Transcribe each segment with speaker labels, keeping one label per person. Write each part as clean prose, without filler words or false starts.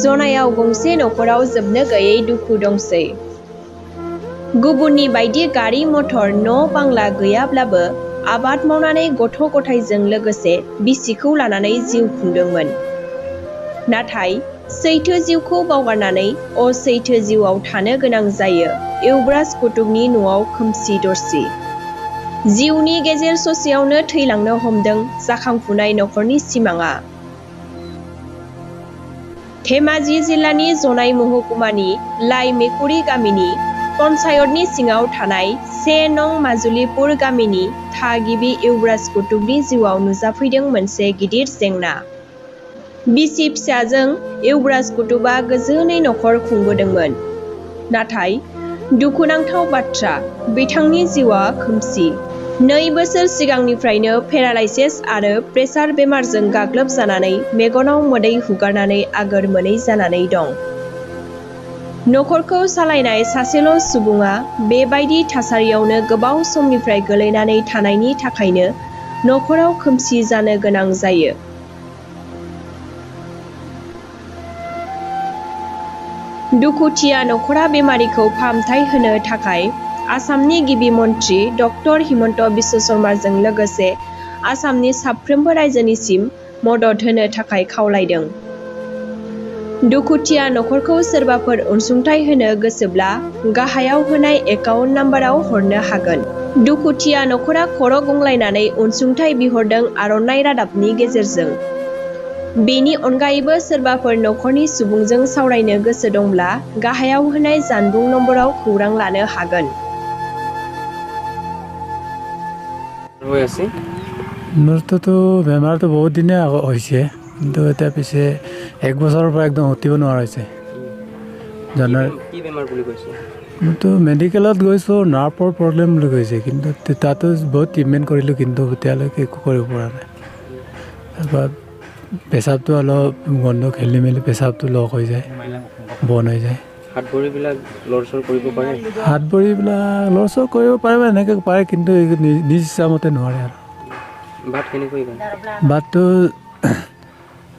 Speaker 1: जनायाव गंसे नखराव जोबनो गैयै दुखु दंसै। गुबुननि बायदि गारि मटर न' बांला गैयाब्लाबो आबाद मावनानै गथ' गथायजों लोगोसे बिसिखौ लानानै जिउ खुंदोंमोन। नाथाय सैथो जिउखौ बावगारनानै असैथो जिउआव थानो गोनां जायो इउब्रास कुटुबनि न'आव खोमसि दरसि। जिउनि गेजेर ससेयावनो थैलांनो हमदों जाखांफुनाय नखरनि सिमाङा। धेमाजि जिल्लानि जनाय महकुमानि लाइमेकुरि गामिनि पन्चायतनि सिङाव थानाय 1 नं माजुलिपुर गामिनि थागिबि इउब्रास कुटुबनि जिउआव नुजाफैदों मोनसे गिदिर जेंना। बिसि फिसाजों इउब्रास कुटुबा गोजोनै नखर खुंबोदोंमोन। नाथाय दुखुनांथाव बाथ्रा बिथांनि जिउआ खोमसि। 2 बोसोर सिगांनिफ्रायनो पेरालाइसिस आरो प्रेसार बेमारजों गाग्लोबजानानै मेगनाव मोदै हुगारनानै आगोर मोनै जानानै दं। नखरखौ सालायनाय सासेल' सुबुङा बेबायदि थासारियावनो गोबाव समनिफ्राय गोलैनानै थानायनि थाखायनो नखराव खोमसि जानो गोनां जायो। दुखुथिया नखरा बेमारिखौ फाहामथाय होनो थाखाय आसामनि गिबि मन्त्रि डक्टर हिमन्त बिश्व शर्माजों लोगोसे आसामनि साफ्रोमबो रायजोनिसिम मदद होनो थाखाय खावलायदों। दुखुथिया नखरखौ सोरबाफोर अनसुंथाइ होनो गोसोब्ला गाहायाव होनाय एकाउन्ट नाम्बाराव हरनो हागोन। दुखुथिया नखरा खर' गंग्लायनानै अनसुंथाइ बिहरदों आर'नाइ रादाबनि गेजेरजों। बेनि अनगायैबो सोरबाफोर नखरनि सुबुंजों सावरायनो गोसो दंब्ला गाहायाव होनाय जानबुं नम्बराव खौरां लानो हागोन।
Speaker 2: মোৰতো বেমাৰটো বহুত দিনে হৈছে, কিন্তু এতিয়া পিছে 1 বছৰৰ পৰা একদম উঠিব নোৱাৰা হৈছে।
Speaker 3: কি বেমাৰ বুলি কৈছে?
Speaker 2: মোৰতো মেডিকেলত গৈছোঁ, নাৰ্ভৰ প্ৰব্লেম বুলি কৈছে, কিন্তু তাতো বহুত ট্ৰিটমেণ্ট কৰিলোঁ, কিন্তু এতিয়ালৈকে একো কৰিব পৰা নাই। তাৰপৰা পেচাবটো অলপ গন্ধ খেলি মেলি পেচাবটো লক হৈ যায়, বন্ধ হৈ যায়।
Speaker 3: হাত ভৰিবিলাক লৰচৰ কৰিব পাৰে?
Speaker 2: হাত ভৰিবিলাক লৰচৰ কৰিব পাৰে বা এনেকৈ পাৰে, কিন্তু নিজ ইচ্ছামতে নোৱাৰে আৰু।
Speaker 3: ভাত কেনেকৈ খায়?
Speaker 2: ভাতটো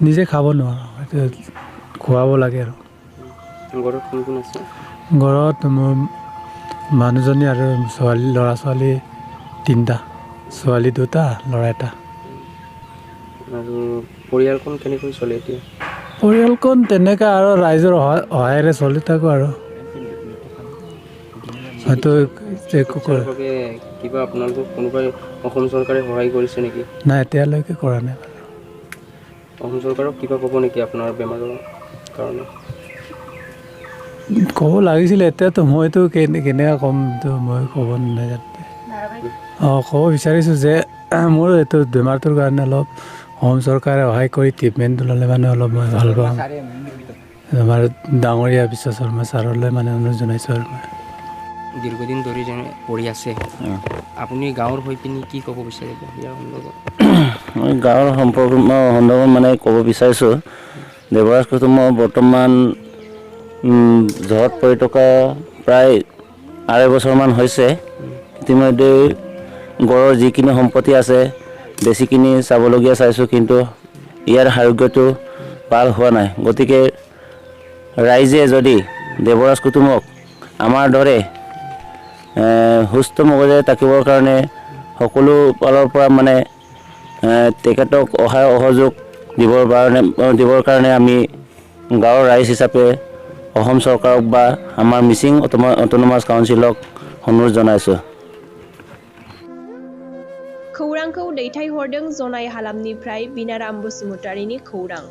Speaker 2: নিজে খাব নোৱাৰোঁ, খুৱাব লাগে আৰু।
Speaker 3: ঘৰত কোন কোন আছে?
Speaker 2: ঘৰত মোৰ মানুহজনী আৰু ল'ৰা ছোৱালী 3টা, ছোৱালী 2টা, ল'ৰা 1টা।
Speaker 3: আৰু পৰিয়ালখন কেনেকৈ চলে এতিয়া?
Speaker 2: পৰিয়ালখন তেনেকৈ আৰু ৰাইজৰ সহায়েৰে চলি থাকোঁ আৰু। হয়তো
Speaker 3: চিকিৎসাৰ বাবে কিবা আপোনালোকক কোনোবাই অসম চৰকাৰে সহায় কৰিছে নেকি?
Speaker 2: নাই, এতিয়ালৈকে কৰা নাই।
Speaker 3: অসম চৰকাৰক কিবা ক'ব নেকি আপোনাৰ বেমাৰৰ কাৰণে?
Speaker 2: ক'ব লাগিছিলে, এতিয়াতো মইতো কেনেকৈ ক'মতো মই ক'ব নাজানো। ক'ব বিচাৰিছোঁ যে মোৰ এইটো বেমাৰটোৰ কাৰণে অলপ অসম চৰকাৰে সহায় কৰি ট্ৰিটমেণ্টটো ল'লে মানে অলপ মই ভাল পাম। আমাৰ ডাঙৰীয়া বিশ্ব শৰ্মা ছাৰলৈ মানে অনুৰোধ জনাইছোঁ আৰু মই।
Speaker 3: দীৰ্ঘদিন ধৰি যেনে পৰি আছে, আপুনি গাঁৱৰ হৈ পিনি কি ক'ব বিচাৰিব ইয়াৰ সন্দৰ্ভত?
Speaker 4: মই গাঁৱৰ সন্দৰ্ভত মানে ক'ব বিচাৰিছোঁ, দেৱৰাজ কুটুমৰ বৰ্তমান জহত পৰি থকা প্ৰায় 2.5 বছৰমান হৈছে। ইতিমধ্যে গড়ৰ যিখিনি সম্পত্তি আছে বেছিখিনি চাবলগীয়া চাইছোঁ, কিন্তু ইয়াৰ আৰোগ্যটো ভাল হোৱা নাই। গতিকে ৰাইজে যদি দেৱৰাজ কুটুমক আমাৰ দৰে সুস্থ মগজে থাকিবৰ কাৰণে সকলো ফালৰ পৰা মানে তেখেতক সহায় সহযোগ দিবৰ কাৰণে আমি গাঁৱৰ ৰাইজ হিচাপে অসম চৰকাৰক বা আমাৰ মিচিং অট'নমাছ কাউন্সিলক অনুৰোধ জনাইছোঁ।
Speaker 1: खौरांखौ दैथायहरदों जनाय हालामनिफ्राय बिनाराम बसुमतारीनि खौरां।